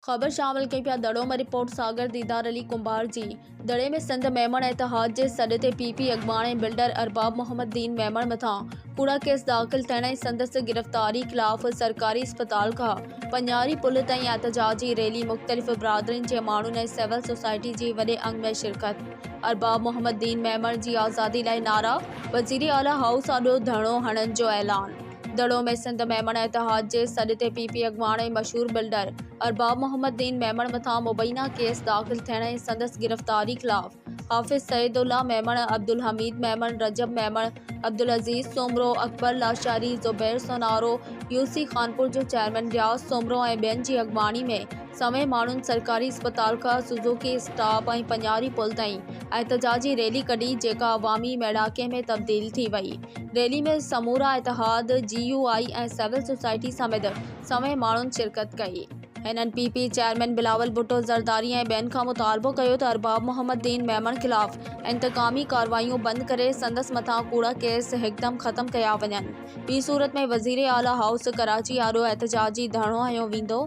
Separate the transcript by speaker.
Speaker 1: ख़बर शामिल कई पिया दड़ो में रिपोर्ट सागर दीदार अली कुंभार जी दड़े में सिंध मेमण इतिहाद के सॾ ते पीपी अॻवाणे बिल्डर अरबाब मोहम्मद दीन मेमण मथां कूड़ा केस दाख़िल थियण ऐं संदसि गिरफ़्तारी ख़िलाफ़ सरकारी अस्पताल खां पन्यारी पुल ताईं एहतजाजी रैली मुख़्तलिफ़ बिरादरियुनि जे माण्हुनि ऐं सिविल सोसाइटी जी वॾे अंग में शिरकत। अरबाब मोहम्मद दीन मेमण जी आज़ादी लाइ नारा, वज़ीर आला हाउस आॾो धरणो हणण जो ऐलान। दड़ो में सिंध मेमण इतिहाद जे सॾ ते पीपी अॻवाणे मशहूर बिल्डर अरबाब मोहम्मद दीन मेमण मथां मुबैना केस दाख़िल थियण ऐं संदसि गिरफ़्तारी ख़िलाफ़ हाफ़िज़ सईदुल्ला मेमण, अब्दुल हमीद मेमण, रजब मेमण, अब्दुल अज़ीज़ सोमरो, अकबर लाशारी, ज़ुबैर सोनारो, यूसी खानपुर जो चेयरमैन रियाज़ सोमरो ऐं ॿियनि जी अॻवानी में समें माण्हुनि सरकारी अस्पताल खां सुज़ुकी स्टॉप ऐं पन्यारी पुल ताईं एहतजाजी रैली कढी, जेका अवामी मेड़ाके में तब्दील थी वई। रैली में समूरा इतिहाद, GUI ऐं सिविल सोसाइटी समेत समें माण्हुनि शिरकत कई। हिननि पीपी चेयरमैन बिलावल भुट्टो ज़रदारी ऐं ॿियनि खां मुतालबो कयो त अरबाब मोहम्मद दीन मेमण ख़िलाफ़ इंतकामी कार्रवाइयूं बंदि करे संदसि मथां कूड़ा केस हिकदम ख़त्म कया वञनि। ॿी सूरत में वज़ीर आला हाउस कराची आॾो एहतजाजी धरणो हंयो वेंदो।